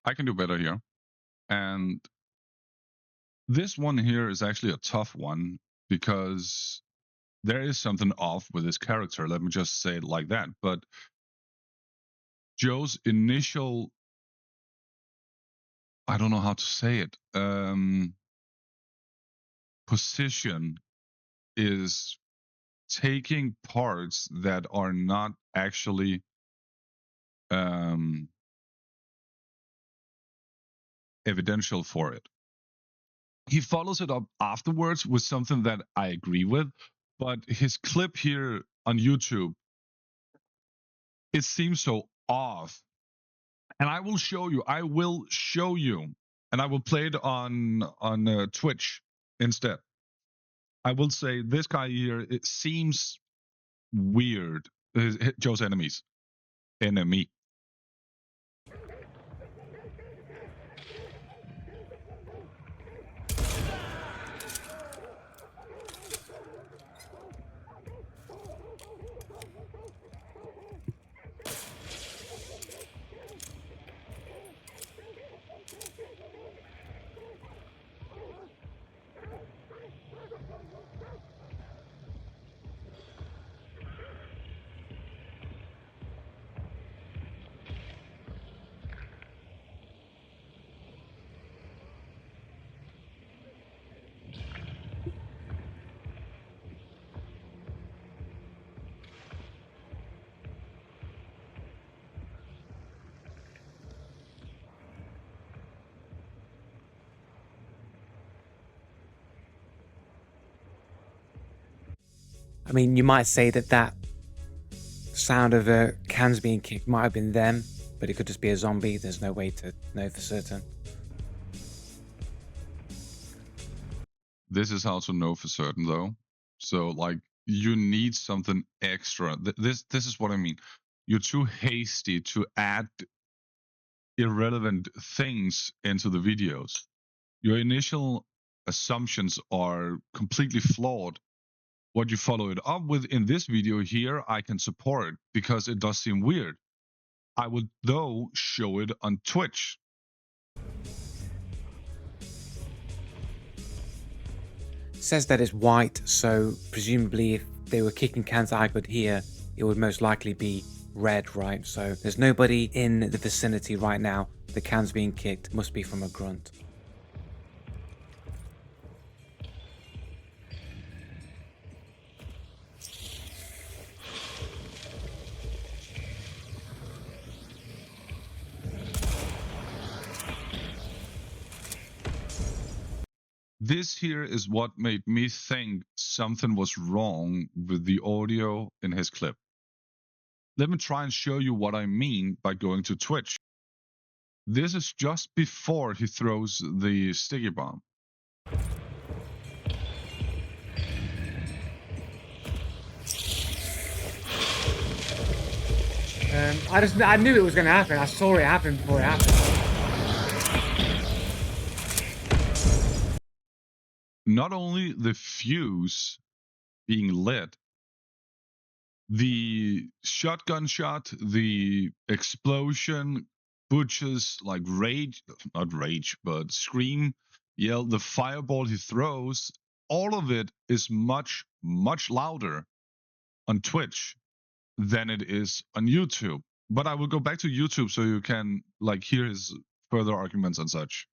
I can do better here. And this one here is actually a tough one because there is something off with his character. Let me just say it like that. But Joe's initial, I don't know how to say it, position is taking parts that are not actually evidential for it. He follows it up afterwards with something that I agree with, but his clip here on YouTube, it seems so off. And I will show you. And I will play it on Twitch instead. I will say this guy here, it seems weird. Joe's enemy. I mean, you might say that sound of cans being kicked might have been them, but it could just be a zombie. There's no way to know for certain. This is how to know for certain, though. So, like, you need something extra. This is what I mean. You're too hasty to add irrelevant things into the videos. Your initial assumptions are completely flawed. What you follow it up with in this video here, I can support because it does seem weird. I would, though, show it on Twitch. Says that it's white, so presumably if they were kicking cans that I could hear, it would most likely be red, right? So there's nobody in the vicinity right now. The cans being kicked must be from a grunt. This here is what made me think something was wrong with the audio in his clip. Let me try and show you what I mean by going to Twitch. This is just before he throws the sticky bomb. I knew it was going to happen. I saw it happen before it happened. Not only the fuse being lit, the shotgun shot, the explosion, Butch's like not rage, but scream, yell, the fireball he throws, all of it is much, much louder on Twitch than it is on YouTube. But I will go back to YouTube so you can like hear his further arguments and such.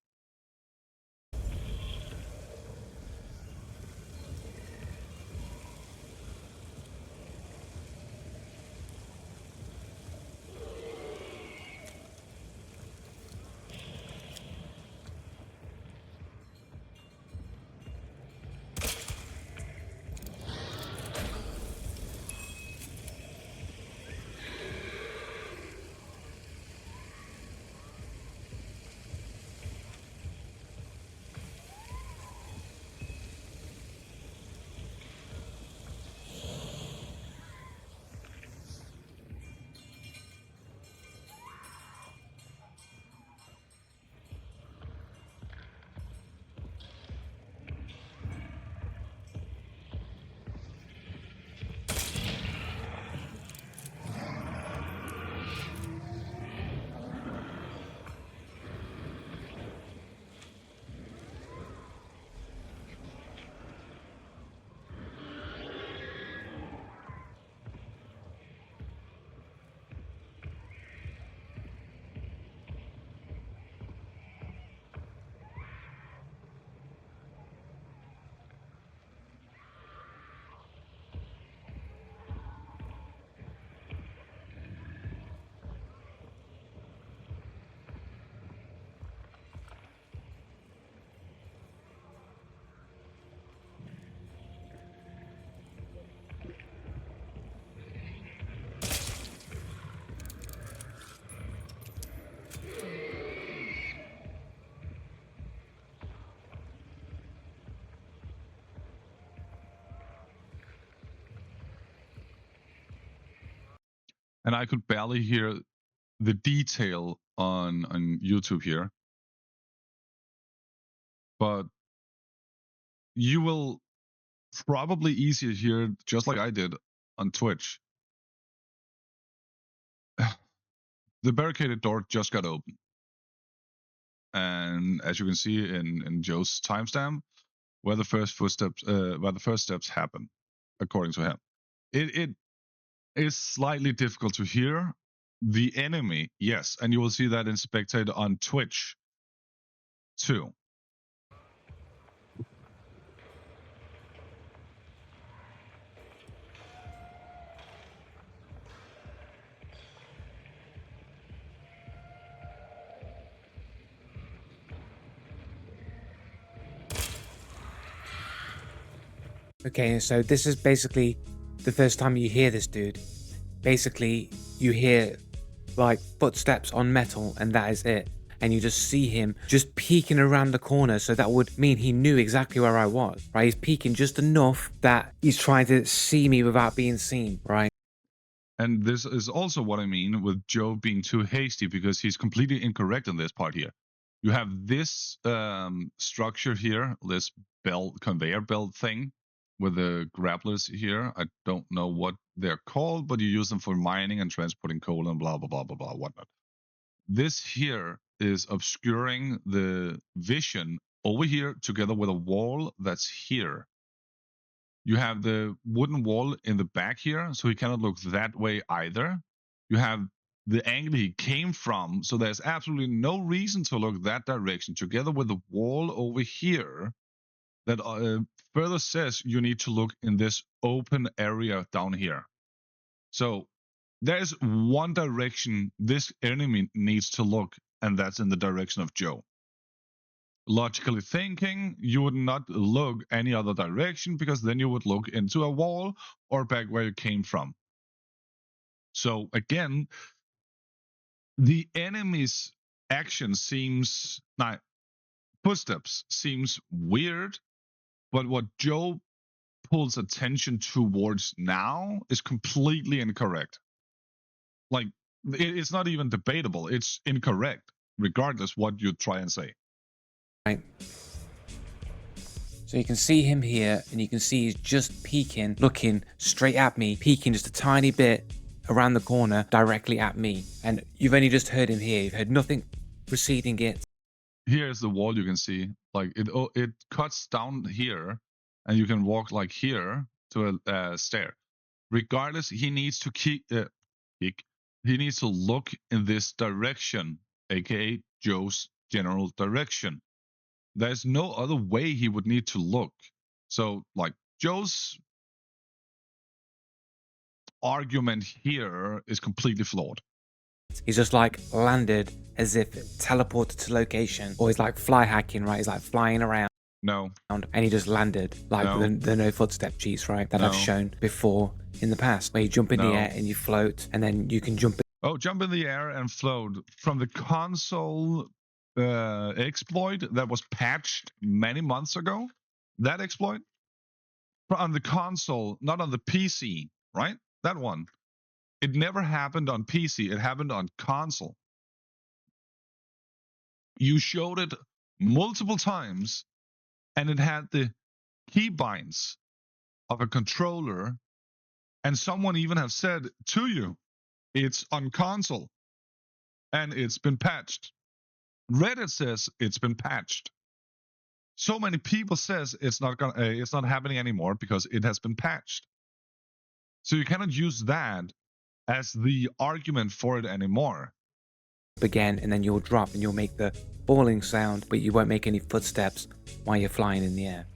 and I could barely hear the detail on YouTube here. But you will probably easier hear, just like I did on Twitch. The barricaded door just got open. And as you can see in Joe's timestamp, where the first steps happen, according to him. It is slightly difficult to hear the enemy, yes, and you will see that in spectator on Twitch too. Okay, so this is basically the first time you hear this dude. Basically, you hear like footsteps on metal and that is it. And you just see him just peeking around the corner. So that would mean he knew exactly where I was, right? He's peeking just enough that he's trying to see me without being seen, right? And this is also what I mean with Joe being too hasty, because he's completely incorrect in this part here. You have this structure here, this belt, conveyor belt thing with the grapplers here. I don't know what they're called, but you use them for mining and transporting coal and blah, blah, blah, blah, blah, whatnot. This here is obscuring the vision over here together with a wall that's here. You have the wooden wall in the back here, so he cannot look that way either. You have the angle he came from, so there's absolutely no reason to look that direction, together with the wall over here that further says you need to look in this open area down here. So there's one direction this enemy needs to look, and that's in the direction of Joe. Logically thinking, you would not look any other direction, because then you would look into a wall or back where you came from. So again, the enemy's action seems footsteps seems weird, but what Joe pulls attention towards now is completely incorrect. Like, it's not even debatable. It's incorrect, regardless what you try and say. Right. So you can see him here, and you can see he's just peeking, looking straight at me, peeking just a tiny bit around the corner directly at me. And you've only just heard him here. You've heard nothing preceding it. Here's the wall you can see. Like, it cuts down here, and you can walk like here to a stair. Regardless, he needs to he needs to look in this direction, aka Joe's general direction. There's no other way he would need to look. So, like, Joe's argument here is completely flawed. He's just like landed as if teleported to location, or he's like fly hacking, right? He's like flying around. No. And he just landed like the no footstep cheats, right? That I've shown before in the past, where you jump in the air and you float, and then you can jump. Jump in the air and float from the console exploit that was patched many months ago. That exploit on the console, not on the PC, right? That one. It never happened on PC. It happened on console. You showed it multiple times, and it had the keybinds of a controller, and someone even have said to you, it's on console, and it's been patched. Reddit says it's been patched. So many people says it's not happening anymore because it has been patched. So you cannot use that as the argument for it anymore. Again, and then you'll drop and you'll make the falling sound, but you won't make any footsteps while you're flying in the air.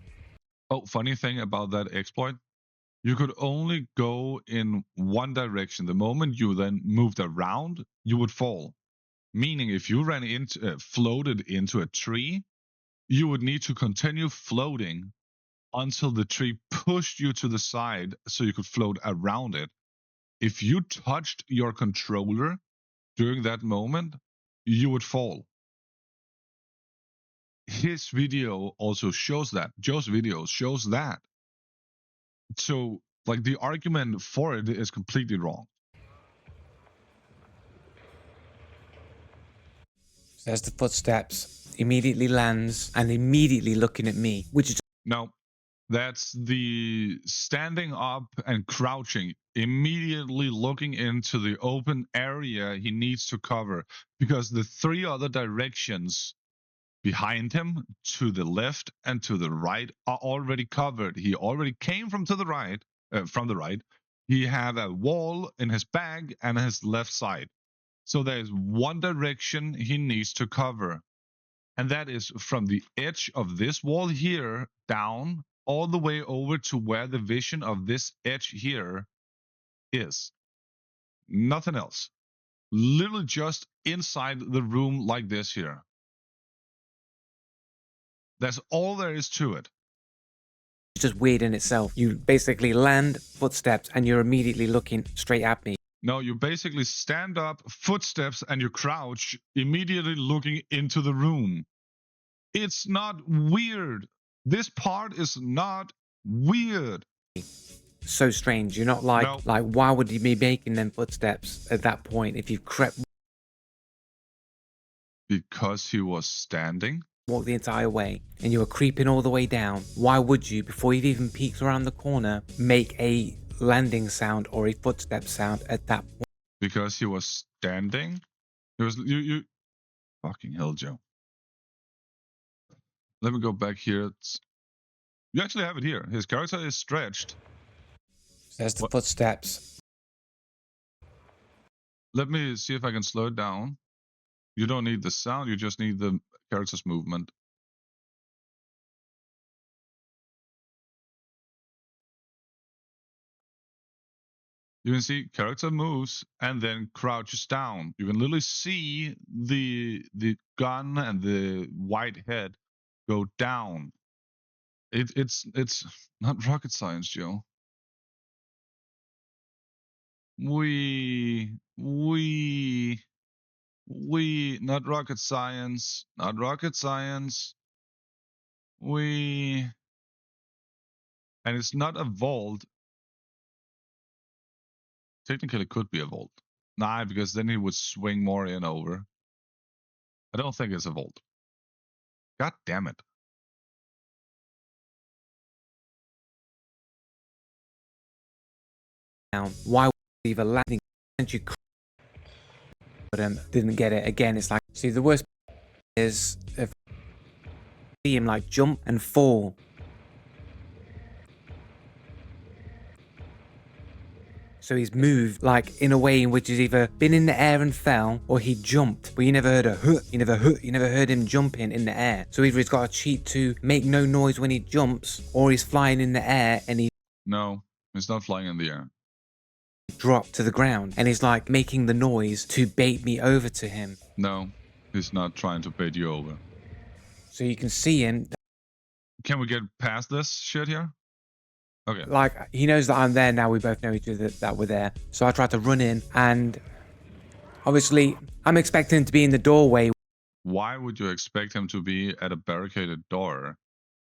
Oh, funny thing about that exploit, you could only go in one direction. The moment you then moved around, you would fall. Meaning, if you floated into a tree, you would need to continue floating until the tree pushed you to the side so you could float around it. If you touched your controller during that moment, you would fall. His video also shows that. Joe's video shows that. So, like, the argument for it is completely wrong. There's the footsteps. Immediately lands and immediately looking at me, which is No, that's the standing up and crouching, immediately looking into the open area he needs to cover, because the three other directions behind him, to the left and to the right, are already covered. He already came from the right. He had a wall in his back and his left side. So there's one direction he needs to cover. And that is from the edge of this wall here down all the way over to where the vision of this edge here is. Nothing else. Literally just inside the room like this here. That's all there is to it. just weird in itself. You basically land, footsteps, and you're immediately looking straight at me. No, you basically stand up, footsteps, and you crouch, immediately looking into the room. It's not weird. This part is not weird. So strange. You're not like, No. like, why would you be making them footsteps at that point if you've crept, Because he was standing. walked the entire way, and you were creeping all the way down? Why would you, before you've even peeked around the corner, make a landing sound or a footstep sound at that point? Because he was standing. It was you. Fucking hell, Joe. Let me go back here. You actually have it here. His character is stretched. There's the What? footsteps. Let me see if I can slow it down. You don't need the sound, you just need the character's movement. You can see character moves and then crouches down. You can literally see the gun and the white head go down. It's not rocket science, Joe. We not rocket science, not rocket science. And it's not a vault. Technically, it could be a vault. Nah, because then he would swing more in over. I don't think it's a vault. God damn it. Down. Why would you leave a landing? You but didn't get it. Again, it's like, see, the worst is if see him like jump and fall. So he's moved like in a way in which he's either been in the air and fell, or he jumped, but you never heard a hut, you never heard him jumping in the air. So either he's got a cheat to make no noise when he jumps, or he's flying in the air and he No, he's not flying in the air. dropped to the ground, and he's like making the noise to bait me over to him. No, he's not trying to bait you over. So you can see him. Can we get past this shit here? Okay. Like, he knows that I'm there now. We both know each other that we're there. So I tried to run in, and obviously I'm expecting him to be in the doorway. Why would you expect him to be at a barricaded door?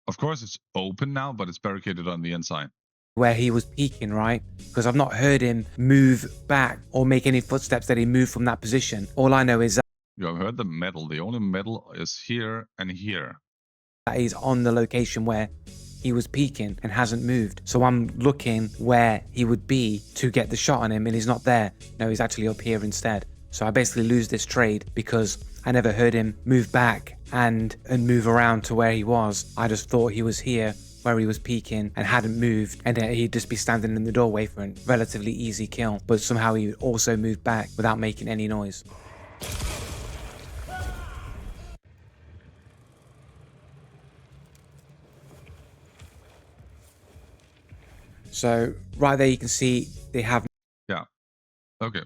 Of course it's open now, but it's barricaded on the inside. Where he was peeking, right? Because I've not heard him move back or make any footsteps that he moved from that position. All I know is that You have heard the metal. The only metal is here and here. he's on the location where he was peeking and hasn't moved. So I'm looking where he would be to get the shot on him, and he's not there. No, he's actually up here instead. So I basically lose this trade because I never heard him move back and move around to where he was. I just thought he was here where he was peeking and hadn't moved, and he'd just be standing in the doorway for a relatively easy kill. But somehow he also moved back without making any noise. So right there you can see they have. Yeah. Okay.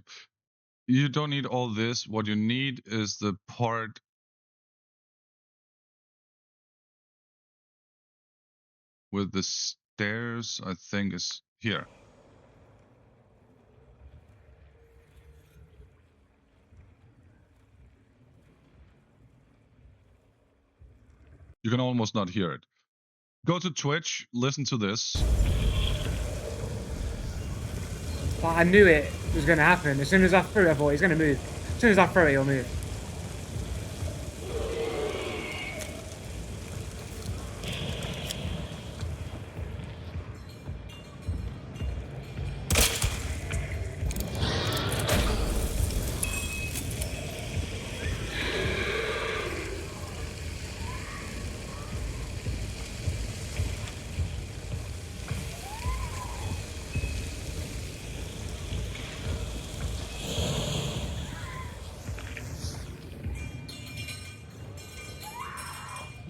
You don't need all this. What you need is the part with the stairs, I think, is here. You can almost not hear it. Go to Twitch, listen to this. But I knew it was going to happen. As soon as I threw it, I thought he's going to move. As soon as I throw it, he'll move.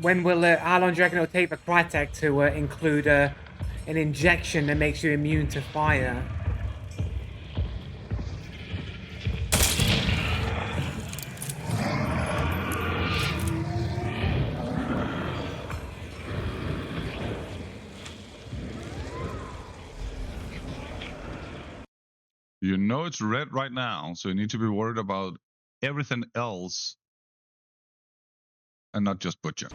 How long do you reckon it'll take for Crytek to include an injection that makes you immune to fire? You know it's red right now, so you need to be worried about everything else and not just Butcher.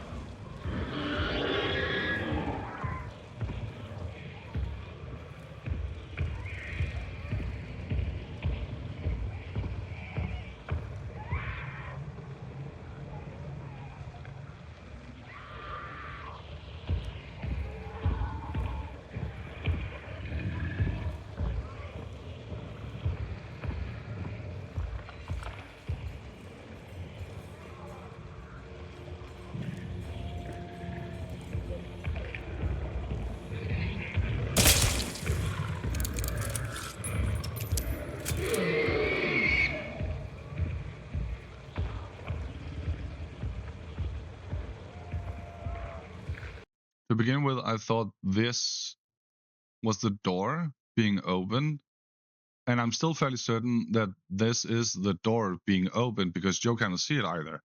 To begin with, I thought this was the door being opened, and I'm still fairly certain that this is the door being opened because Joe cannot see it either.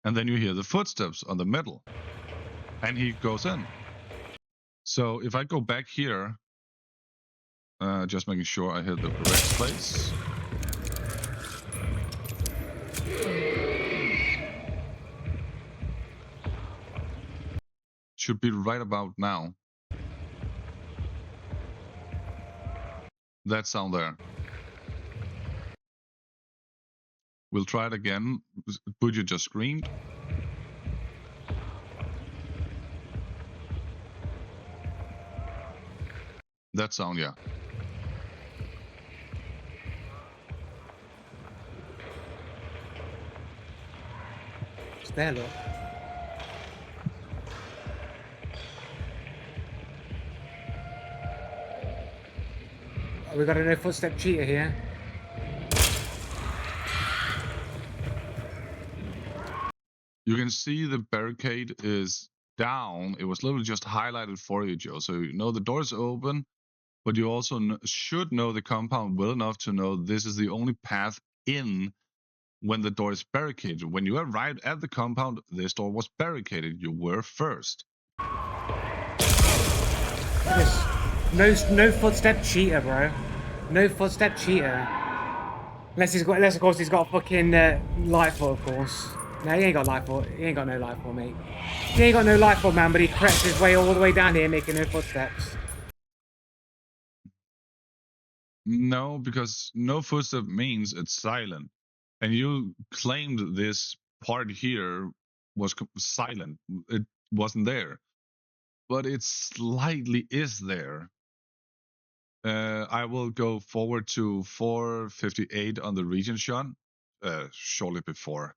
And then you hear the footsteps on the metal, and he goes in. So if I go back here, just making sure I hit the correct place. Should be right about now. That sound there. We'll try it again. Budget just screamed. That sound, yeah. It's there, look. Oh, we got a no footstep cheater here. You can see the barricade is down. It was literally just highlighted for you, Joe. So you know the door's open, but you also should know the compound well enough to know this is the only path in when the door is barricaded. When you arrived at the compound, this door was barricaded. You were first. No footstep cheater, bro. No footstep cheater. Unless of course he's got fucking Lightfoot, of course. No, he ain't got Lightfoot. He ain't got no Lightfoot, mate. He ain't got no Lightfoot, man, but he crept his way all the way down here making no footsteps. No, because no footstep means it's silent. And you claimed this part here was silent. It wasn't there. But it slightly is there. I will go forward to 458 on the region shot, shortly before.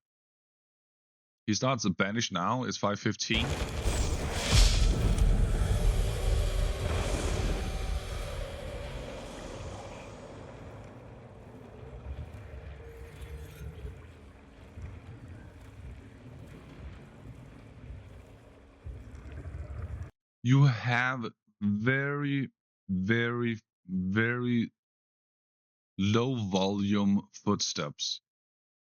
He starts to banish now. It's 515. You have very, very, very low volume footsteps.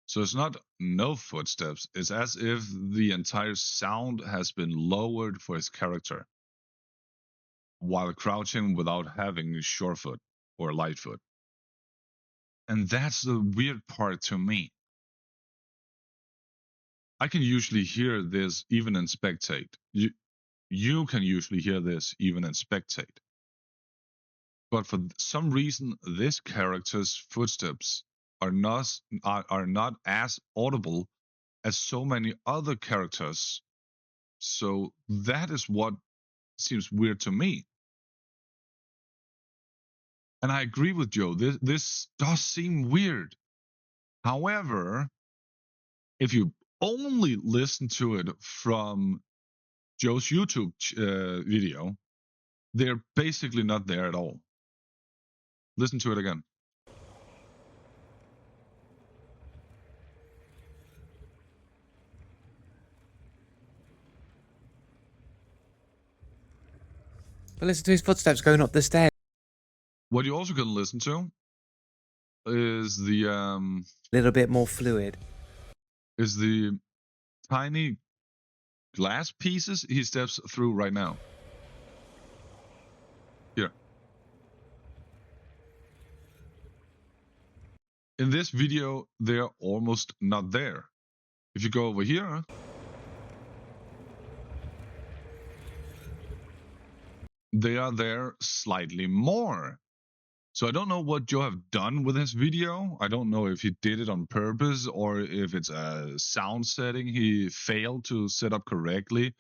So it's not no footsteps. It's as if the entire sound has been lowered for his character while crouching without having surefoot or lightfoot. And that's the weird part to me. I can usually hear this even in spectate. You can usually hear this even in spectate. But for some reason, this character's footsteps are not as audible as so many other characters. So that is what seems weird to me. And I agree with Joe. This does seem weird. However, if you only listen to it from Joe's YouTube video, they're basically not there at all. Listen to it again. But listen to his footsteps going up the stairs. What you also can listen to is the A little bit more fluid. tiny glass pieces he steps through right now. Here. In this video, they're almost not there. If you go over here, they are there slightly more. So I don't know what Joe have done with his video. I don't know if he did it on purpose or if it's a sound setting he failed to set up correctly,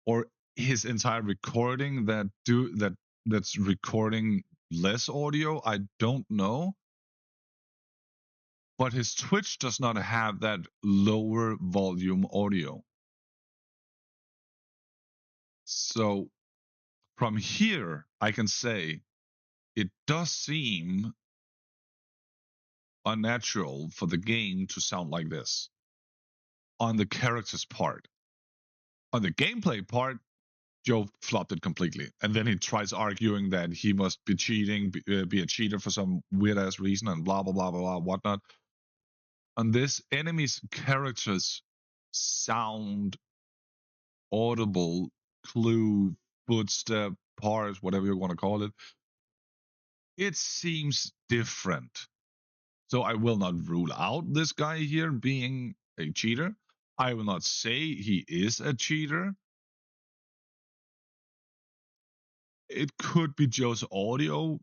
or his entire recording that's recording less audio. I don't know. But his Twitch does not have that lower volume audio. So from here, I can say it does seem unnatural for the game to sound like this on the character's part. On the gameplay part, Joe flopped it completely. And then he tries arguing that he must be cheating, be a cheater for some weird ass reason, and blah, blah, blah, blah, blah, whatnot. On this, enemies' characters sound audible, clue, footstep, parts, whatever you want to call it. It seems different. So I will not rule out this guy here being a cheater. I will not say he is a cheater. It could be Joe's audio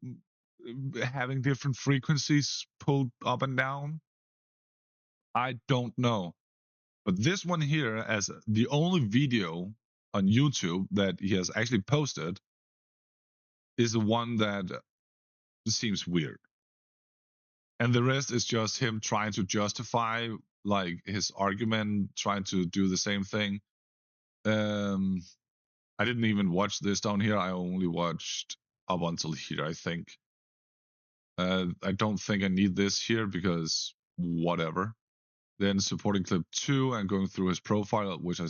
having different frequencies pulled up and down. I don't know. But this one here, as the only video on YouTube that he has actually posted, is the one that seems weird. And the rest is just him trying to justify like his argument, trying to do the same thing. I didn't even watch this down here. I only watched up until here, I think. I don't think I need this here because whatever. Then supporting clip 2 and going through his profile, which I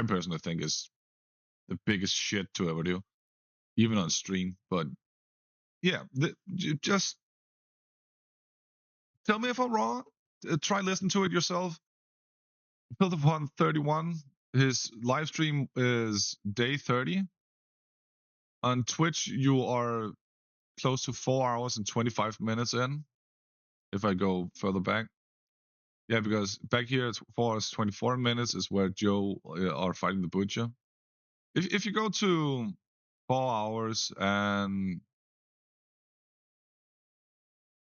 personally think is the biggest shit to ever do, even on stream. But yeah, just tell me if I'm wrong. Try listen to it yourself. Build upon 31. His live stream is day 30. On Twitch, you are close to 4 hours and 25 minutes in. If I go further back. Yeah, because back here it's 4 hours 24 minutes is where Joe are fighting the butcher. If you go to 4 hours and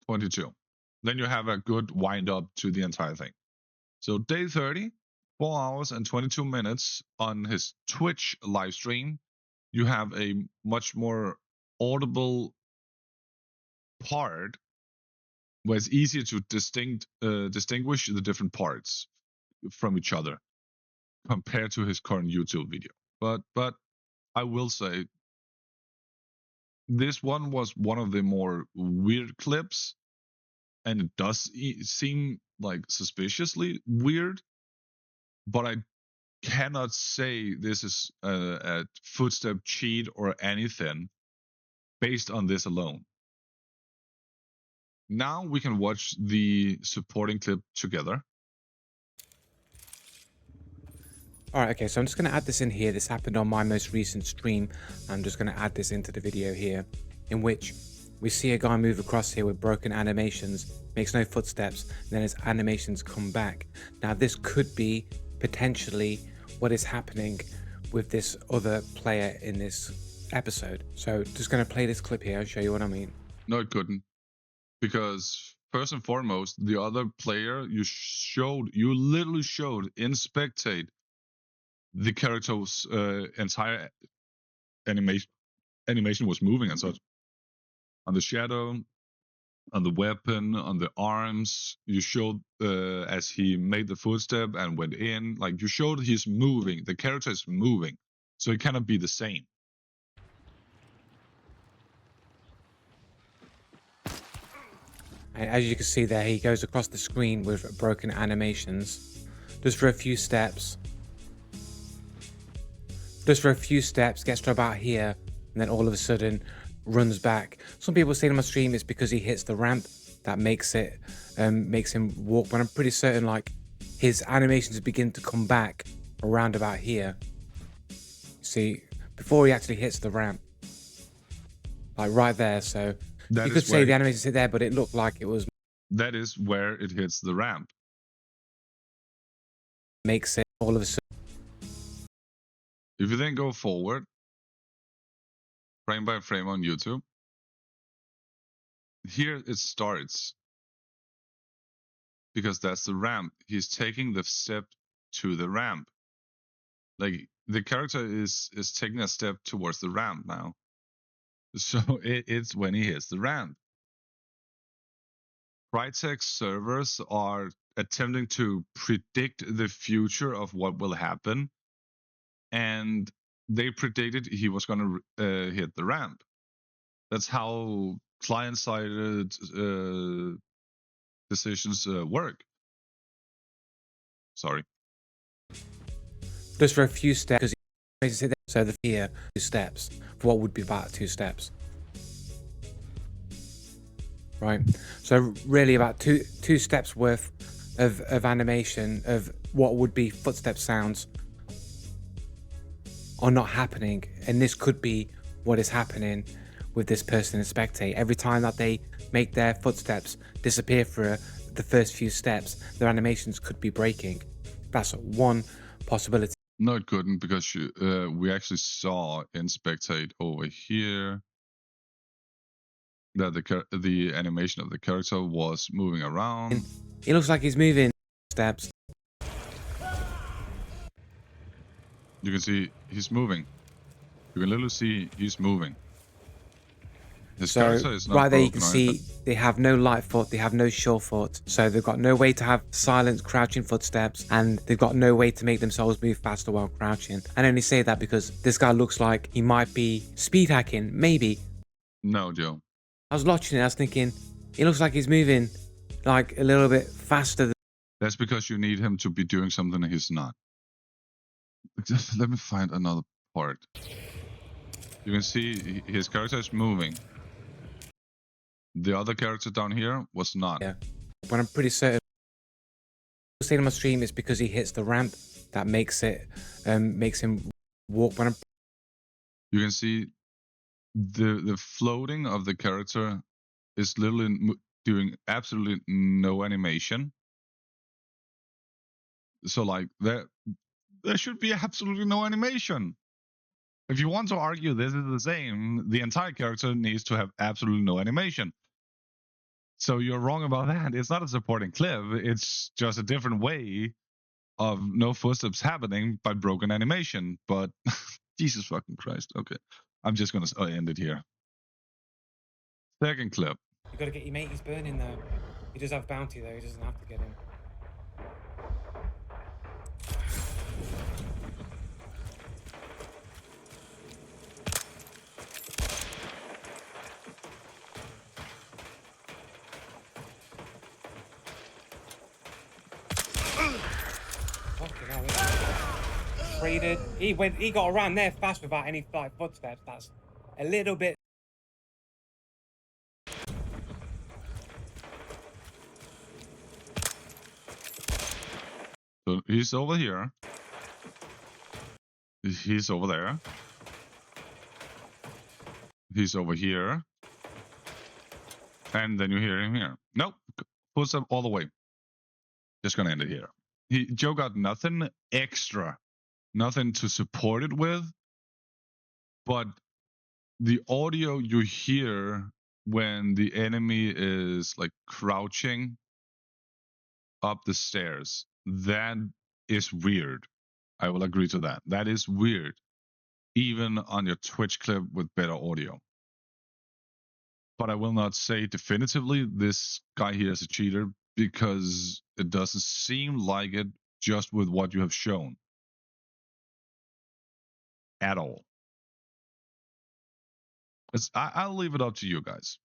22, then you have a good wind up to the entire thing. So day 30, 4 hours and 22 minutes on his Twitch live stream. You have a much more audible part where it's easier to distinguish the different parts from each other compared to his current YouTube video. But I will say this one was one of the more weird clips, and it does seem like suspiciously weird, but I cannot say this is a footstep cheat or anything based on this alone. Now we can watch the supporting clip together. Alright, okay, so I'm just going to add this in here. This happened on my most recent stream. I'm just going to add this into the video here, in which we see a guy move across here with broken animations, makes no footsteps, and then his animations come back. Now this could be potentially what is happening with this other player in this episode. So just going to play this clip here and show you what I mean. No, it couldn't. Because first and foremost, the other player you literally showed in spectate the character's entire animation was moving and such. On the shadow, on the weapon, on the arms, you showed as he made the footstep and went in, like you showed he's moving, the character is moving, so it cannot be the same. As you can see there, he goes across the screen with broken animations, just for a few steps. Just for a few steps, gets to about here, and then all of a sudden runs back. Some people say on my stream it's because he hits the ramp that makes him walk, but I'm pretty certain like his animations begin to come back around about here. See, before he actually hits the ramp, like right there. So you could say the animations hit there, but it looked like it was. That is where it hits the ramp. Makes it all of a sudden. If you then go forward, frame by frame on YouTube, here it starts. Because that's the ramp. He's taking the step to the ramp. Like the character is taking a step towards the ramp now. So it's when he hits the ramp. Crytek servers are attempting to predict the future of what will happen, and they predicted he was going to hit the ramp. That's how client-sided decisions work. Sorry. Just for a few steps, because so the here 2 steps for what would be about 2 steps. Right, so really about two steps worth of animation of what would be footstep sounds are not happening, and this could be what is happening with this person in Spectate. Every time that they make their footsteps disappear for the first few steps, their animations could be breaking. That's one possibility. No, it couldn't, because we actually saw in Spectate over here that the animation of the character was moving around. It looks like he's moving steps. You can see he's moving. You can literally see he's moving. His character is not right there you can broken or see they have no light foot, they have no sure foot, so they've got no way to have silent crouching footsteps, and they've got no way to make themselves move faster while crouching. I only say that because this guy looks like he might be speed hacking, maybe. No, Joe. I was watching it, I was thinking, it looks like he's moving like a little bit faster. That's because you need him to be doing something he's not. Just let me find another part. You can see his character is moving. The other character down here was not. Yeah, but I'm pretty certain. Saying on my stream it's because he hits the ramp that makes him walk. But you can see the floating of the character is literally doing absolutely no animation. So like there should be absolutely no animation. If you want to argue this is the same, the entire character needs to have absolutely no animation. So you're wrong about that. It's not a supporting clip. It's just a different way of no footsteps happening by broken animation. But Jesus fucking Christ. Okay. I'm just going to end it here. Second clip. You gotta get your mate, he's burning though. He does have bounty though, he doesn't have to get him. Traded. He got around there fast without any footsteps. That's a little bit. So he's over here. He's over there. He's over here. And then you hear him here. Nope. Footstep all the way. Just gonna end it here. Joe got nothing extra. Nothing to support it with. But the audio you hear when the enemy is like crouching up the stairs, that is weird. I will agree to that. That is weird, even on your Twitch clip with better audio. But I will not say definitively this guy here is a cheater, because it doesn't seem like it just with what you have shown. At all. I'll leave it up to you guys.